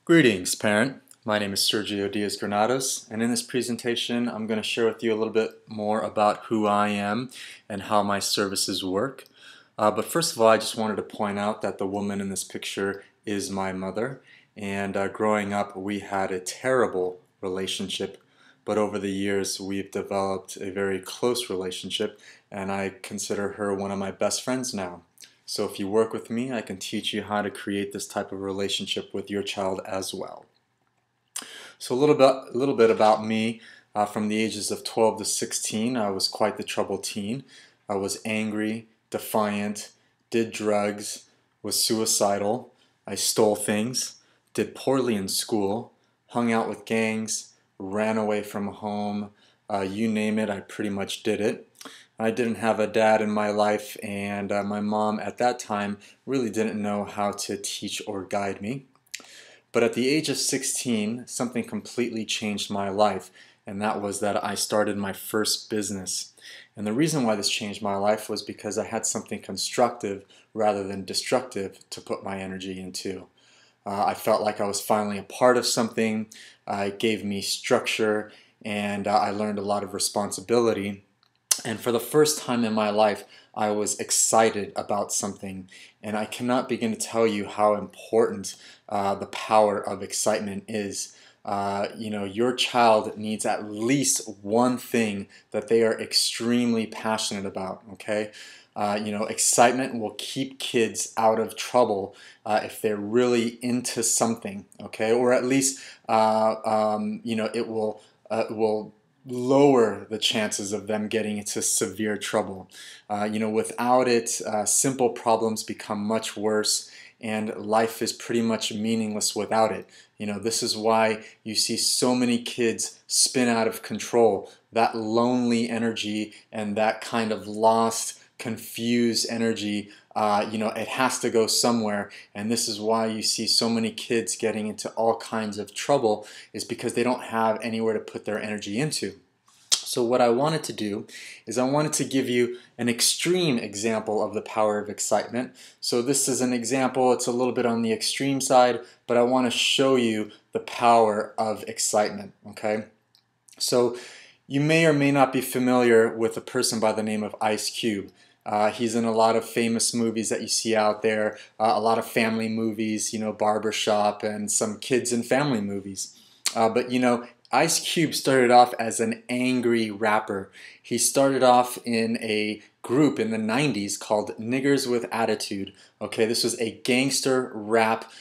Greetings, parent. My name is Sergio Diaz-Granados, and in this presentation, I'm going to share with you a little bit more about who I am and how my services work. But first of all, I just wanted to point out that the woman in this picture is my mother, and growing up, we had a terrible relationship, but over the years, we've developed a very close relationship, and I consider her one of my best friends now. So if you work with me, I can teach you how to create this type of relationship with your child as well. So a little bit about me. From the ages of 12 to 16, I was quite the troubled teen. I was angry, defiant, did drugs, was suicidal. I stole things, did poorly in school, hung out with gangs, ran away from home. You name it, I pretty much did it. I didn't have a dad in my life, and my mom at that time really didn't know how to teach or guide me. But at the age of 16, something completely changed my life, and that was that I started my first business. And the reason why this changed my life was because I had something constructive rather than destructive to put my energy into. I felt like I was finally a part of something. It gave me structure, and I learned a lot of responsibility. And for the first time in my life, I was excited about something. And I cannot begin to tell you how important the power of excitement is. Your child needs at least one thing that they are extremely passionate about, okay? Excitement will keep kids out of trouble if they're really into something, okay? Or at least, it will lower the chances of them getting into severe trouble. Without it, simple problems become much worse, and life is pretty much meaningless without it. This is why you see so many kids spin out of control. That lonely energy and that kind of lost, confused energy, it has to go somewhere, and this is why you see so many kids getting into all kinds of trouble, is because they don't have anywhere to put their energy into. So what I wanted to do is I wanted to give you an extreme example of the power of excitement. So this is an example, it's a little bit on the extreme side, but I want to show you the power of excitement, okay? So you may or may not be familiar with a person by the name of Ice Cube. He's in a lot of famous movies that you see out there, a lot of family movies, Barbershop, and some kids and family movies. But Ice Cube started off as an angry rapper. He started off in a group in the 90s called Niggers with Attitude. Okay, this was a gangster rap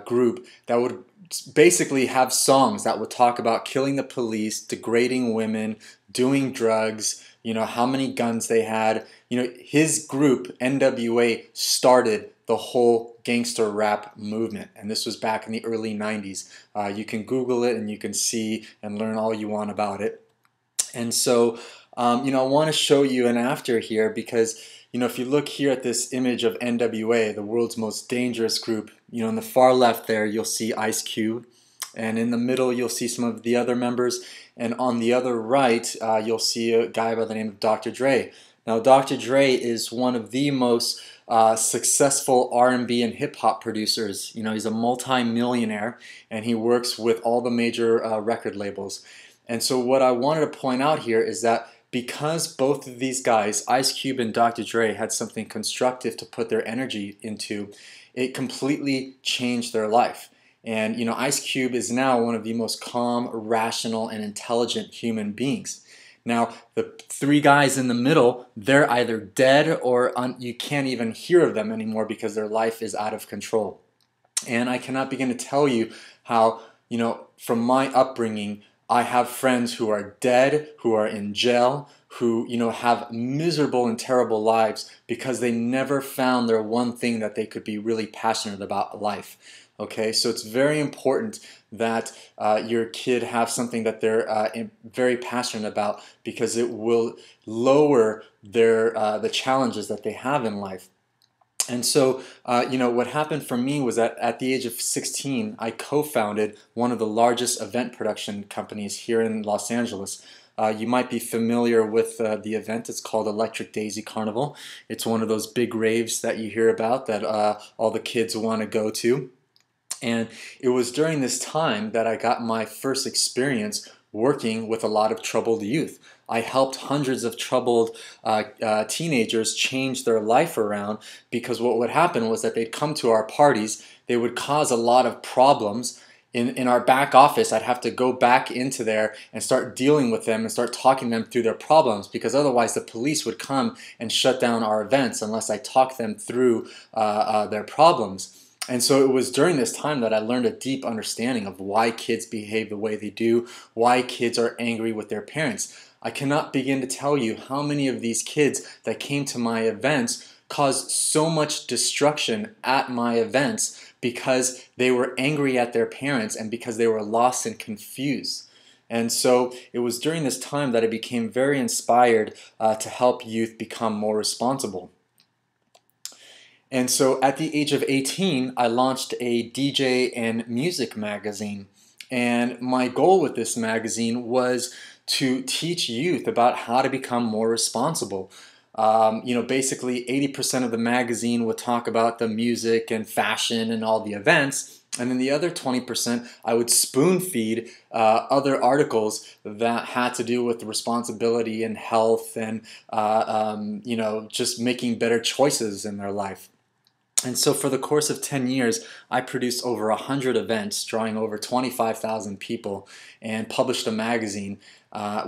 group that would basically have songs that would talk about killing the police, degrading women, doing drugs, how many guns they had. His group, NWA, started the whole gangster rap movement, and this was back in the early 90s. You can Google it and you can see and learn all you want about it. And so, I want to show you an after here because, if you look here at this image of NWA, the world's most dangerous group, in the far left there, you'll see Ice Cube, and in the middle, you'll see some of the other members, and on the other right, you'll see a guy by the name of Dr. Dre. Now, Dr. Dre is one of the most successful R&B and hip-hop producers. He's a multi-millionaire, and he works with all the major record labels. And so what I wanted to point out here is that because both of these guys, Ice Cube and Dr. Dre, had something constructive to put their energy into, it completely changed their life. And Ice Cube is now one of the most calm, rational, and intelligent human beings. Now, the three guys in the middle, they're either dead or you can't even hear of them anymore because their life is out of control. And I cannot begin to tell you how, from my upbringing, I have friends who are dead, who are in jail, who, have miserable and terrible lives because they never found their one thing that they could be really passionate about life. Okay, so it's very important that your kid have something that they're very passionate about because it will lower the challenges that they have in life. And so, what happened for me was that at the age of 16, I co-founded one of the largest event production companies here in Los Angeles. You might be familiar with the event. It's called Electric Daisy Carnival. It's one of those big raves that you hear about that all the kids want to go to. And it was during this time that I got my first experience working with a lot of troubled youth. I helped hundreds of troubled teenagers change their life around, because what would happen was that they'd come to our parties, they would cause a lot of problems. In our back office, I'd have to go back into there and start dealing with them and start talking them through their problems, because otherwise the police would come and shut down our events unless I talked them through their problems. And so it was during this time that I learned a deep understanding of why kids behave the way they do, why kids are angry with their parents. I cannot begin to tell you how many of these kids that came to my events caused so much destruction at my events because they were angry at their parents and because they were lost and confused. And so it was during this time that I became very inspired to help youth become more responsible. And so at the age of 18, I launched a DJ and music magazine. And my goal with this magazine was to teach youth about how to become more responsible. Basically 80% of the magazine would talk about the music and fashion and all the events. And then the other 20%, I would spoon feed other articles that had to do with responsibility and health and, just making better choices in their life. And so for the course of 10 years, I produced over 100 events, drawing over 25,000 people, and published a magazine,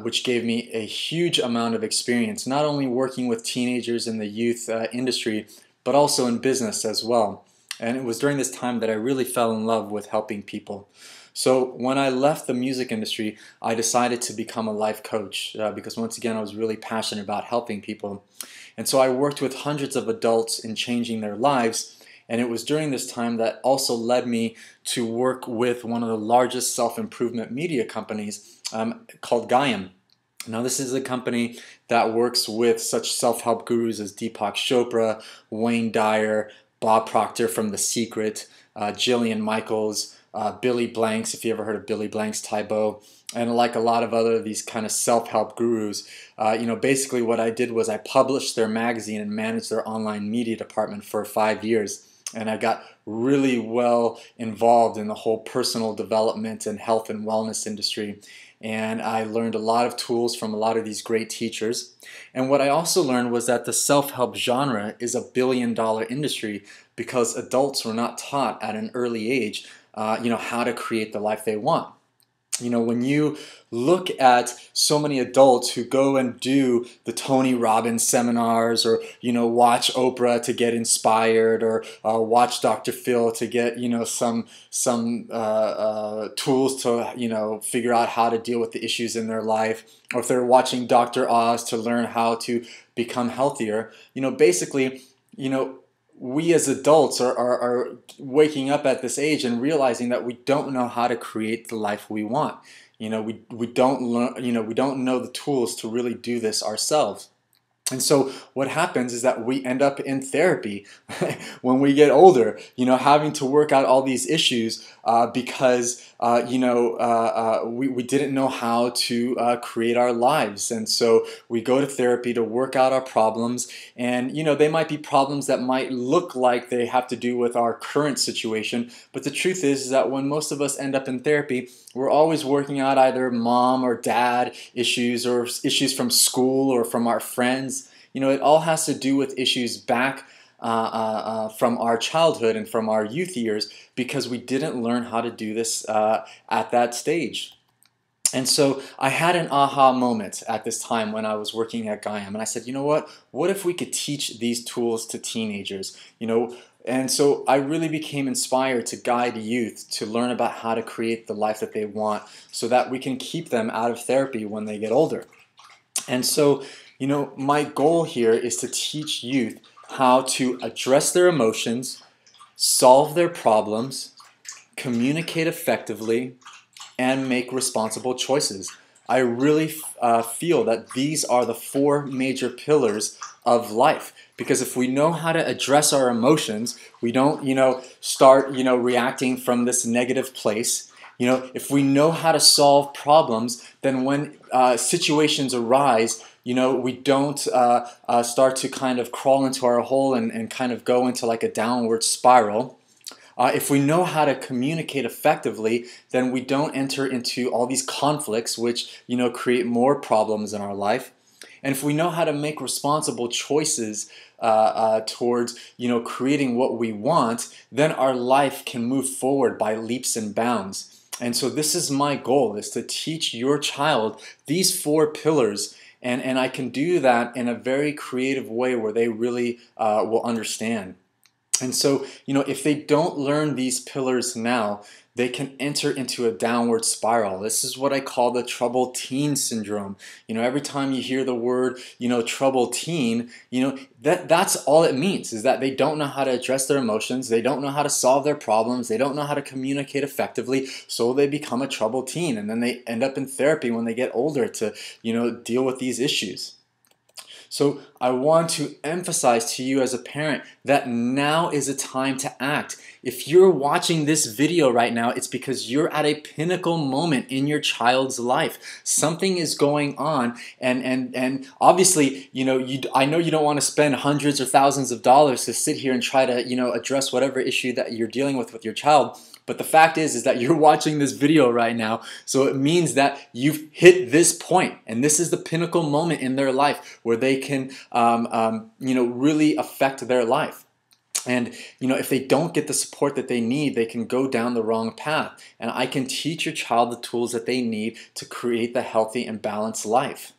which gave me a huge amount of experience, not only working with teenagers in the youth industry, but also in business as well. And it was during this time that I really fell in love with helping people. So when I left the music industry, I decided to become a life coach because once again, I was really passionate about helping people. And so I worked with hundreds of adults in changing their lives. And it was during this time that also led me to work with one of the largest self-improvement media companies called Gaiam. Now, this is a company that works with such self-help gurus as Deepak Chopra, Wayne Dyer, Bob Proctor from The Secret, Jillian Michaels, Billy Blanks, if you ever heard of Billy Blanks, Tybo, and like a lot of other these kind of self-help gurus. Basically what I did was I published their magazine and managed their online media department for 5 years. And I got really well involved in the whole personal development and health and wellness industry. And I learned a lot of tools from a lot of these great teachers. And what I also learned was that the self-help genre is a billion-dollar industry because adults were not taught at an early age, how to create the life they want. When you look at so many adults who go and do the Tony Robbins seminars or, watch Oprah to get inspired or watch Dr. Phil to get, some tools to, figure out how to deal with the issues in their life, or if they're watching Dr. Oz to learn how to become healthier, basically, we as adults are waking up at this age and realizing that we don't know how to create the life we want. We don't learn, we don't know the tools to really do this ourselves. And so what happens is that we end up in therapy when we get older, having to work out all these issues because, we didn't know how to create our lives. And so we go to therapy to work out our problems. And, they might be problems that might look like they have to do with our current situation. But the truth is that when most of us end up in therapy, we're always working out either mom or dad issues or issues from school or from our friends. It all has to do with issues back from our childhood and from our youth years because we didn't learn how to do this at that stage. And so I had an aha moment at this time when I was working at Gaiam, and I said, what if we could teach these tools to teenagers? And so I really became inspired to guide youth to learn about how to create the life that they want so that we can keep them out of therapy when they get older. And so, my goal here is to teach youth how to address their emotions, solve their problems, communicate effectively, and make responsible choices. I really feel that these are the 4 major pillars of life. Because if we know how to address our emotions, we don't, start, reacting from this negative place. If we know how to solve problems, then when situations arise, we don't start to kind of crawl into our hole and kind of go into like a downward spiral. If we know how to communicate effectively, then we don't enter into all these conflicts which, create more problems in our life. And if we know how to make responsible choices towards, creating what we want, then our life can move forward by leaps and bounds. And so this is my goal, is to teach your child these 4 pillars, and I can do that in a very creative way where they really will understand. And so, if they don't learn these pillars now, they can enter into a downward spiral. This is what I call the troubled teen syndrome. Every time you hear the word, troubled teen, that's all it means, is that they don't know how to address their emotions, they don't know how to solve their problems, they don't know how to communicate effectively, so they become a troubled teen, and then they end up in therapy when they get older to, deal with these issues. So I want to emphasize to you as a parent that now is a time to act. If you're watching this video right now, it's because you're at a pinnacle moment in your child's life. Something is going on, and obviously, I know you don't want to spend hundreds or thousands of dollars to sit here and try to, address whatever issue that you're dealing with your child. But the fact is that you're watching this video right now, so it means that you've hit this point, and this is the pinnacle moment in their life where they can, really affect their life. And if they don't get the support that they need, they can go down the wrong path. And I can teach your child the tools that they need to create the healthy and balanced life.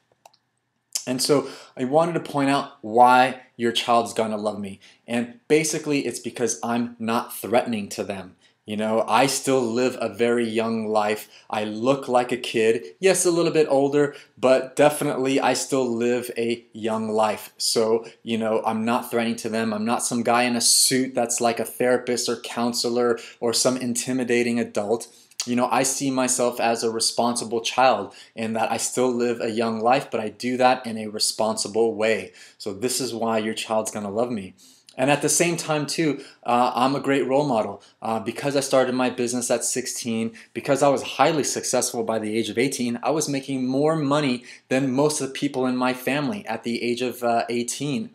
And so I wanted to point out why your child's gonna love me. And basically it's because I'm not threatening to them. I still live a very young life. I look like a kid. Yes, a little bit older, but definitely I still live a young life. So, I'm not threatening to them. I'm not some guy in a suit that's like a therapist or counselor or some intimidating adult. I see myself as a responsible child, in that I still live a young life, but I do that in a responsible way. So this is why your child's gonna love me. And at the same time too, I'm a great role model. Because I started my business at 16, because I was highly successful by the age of 18, I was making more money than most of the people in my family at the age of 18.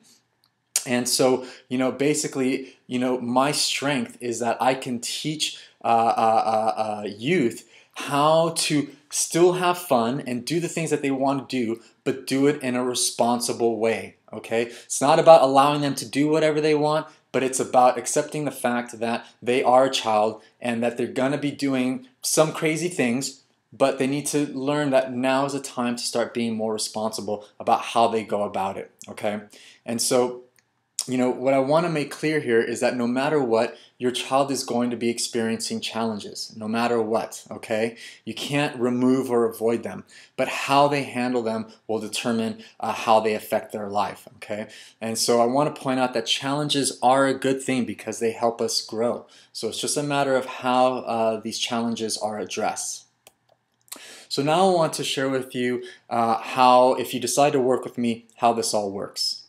And so, basically, my strength is that I can teach youth how to still have fun and do the things that they want to do, but do it in a responsible way, okay? It's not about allowing them to do whatever they want, but it's about accepting the fact that they are a child and that they're gonna be doing some crazy things, but they need to learn that now is the time to start being more responsible about how they go about it, okay? And so, what I want to make clear here is that no matter what, your child is going to be experiencing challenges, no matter what, okay? You can't remove or avoid them, but how they handle them will determine how they affect their life, okay? And so I want to point out that challenges are a good thing because they help us grow. So it's just a matter of how these challenges are addressed. So now I want to share with you how, if you decide to work with me, how this all works.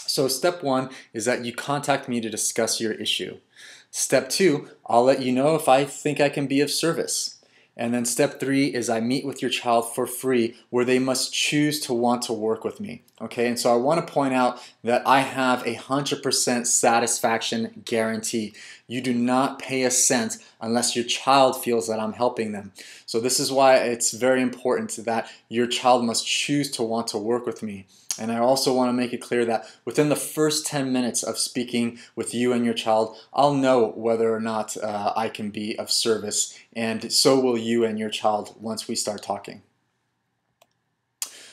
So step 1 is that you contact me to discuss your issue. Step 2, I'll let you know if I think I can be of service. And then step 3 is I meet with your child for free, where they must choose to want to work with me. Okay, and so I want to point out that I have 100% satisfaction guarantee. You do not pay a cent unless your child feels that I'm helping them. So this is why it's very important that your child must choose to want to work with me. And I also want to make it clear that within the first 10 minutes of speaking with you and your child, I'll know whether or not I can be of service, and so will you and your child once we start talking.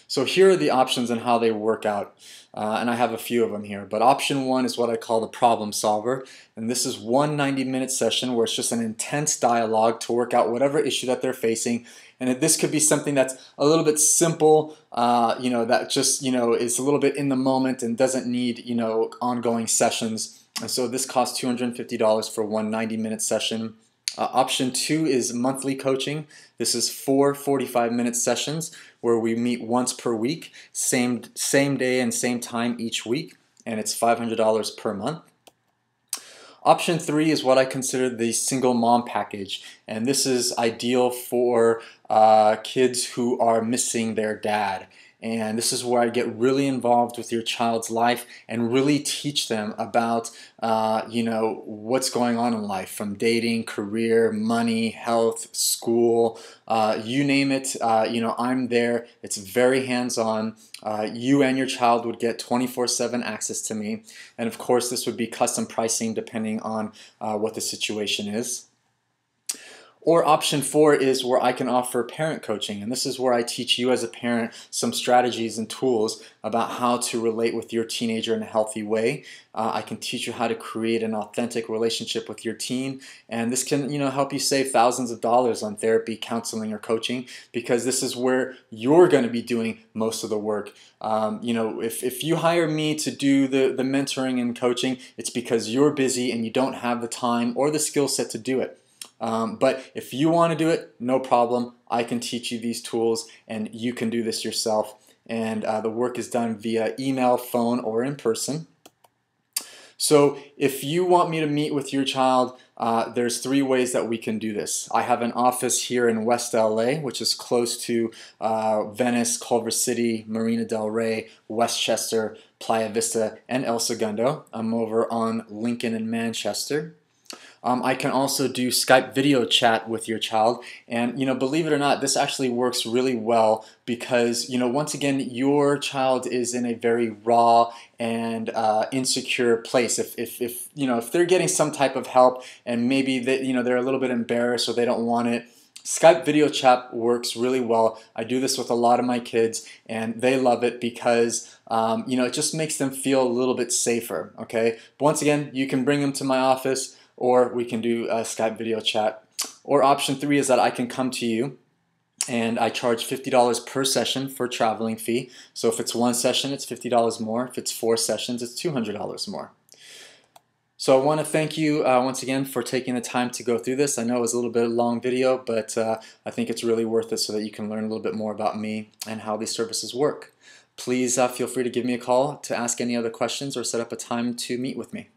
So here are the options and how they work out, and I have a few of them here. But option 1 is what I call the problem solver, and this is one 90-minute session where it's just an intense dialogue to work out whatever issue that they're facing. And this could be something that's a little bit simple, that just is a little bit in the moment and doesn't need ongoing sessions. And so this costs $250 for one 90-minute session. Option 2 is monthly coaching. This is 4 45-minute sessions where we meet once per week, same day and same time each week, and it's $500 per month. Option 3 is what I consider the single mom package, and this is ideal for kids who are missing their dad. And this is where I get really involved with your child's life and really teach them about what's going on in life, from dating, career, money, health, school, you name it. I'm there. It's very hands-on. You and your child would get 24/7 access to me, and of course this would be custom pricing depending on what the situation is. Or option 4 is where I can offer parent coaching, and this is where I teach you as a parent some strategies and tools about how to relate with your teenager in a healthy way. I can teach you how to create an authentic relationship with your teen, and this can help you save thousands of dollars on therapy, counseling, or coaching, because this is where you're going to be doing most of the work. If you hire me to do the mentoring and coaching, it's because you're busy and you don't have the time or the skill set to do it. But if you want to do it, no problem. I can teach you these tools and you can do this yourself. And the work is done via email, phone, or in person. So if you want me to meet with your child, there's 3 ways that we can do this. I have an office here in West LA, which is close to Venice, Culver City, Marina del Rey, Westchester, Playa Vista, and El Segundo. I'm over on Lincoln and Manchester. I can also do Skype video chat with your child, and believe it or not, this actually works really well because once again, your child is in a very raw and insecure place. If they're getting some type of help and maybe they're a little bit embarrassed or they don't want it, Skype video chat works really well. I do this with a lot of my kids and they love it because it just makes them feel a little bit safer. Okay, but once again, you can bring them to my office, or we can do a Skype video chat. Or option 3 is that I can come to you and I charge $50 per session for traveling fee. So if it's 1 session, it's $50 more. If it's 4 sessions, it's $200 more. So I want to thank you once again for taking the time to go through this. I know it was a little bit of a long video, but I think it's really worth it so that you can learn a little bit more about me and how these services work. Please feel free to give me a call to ask any other questions or set up a time to meet with me.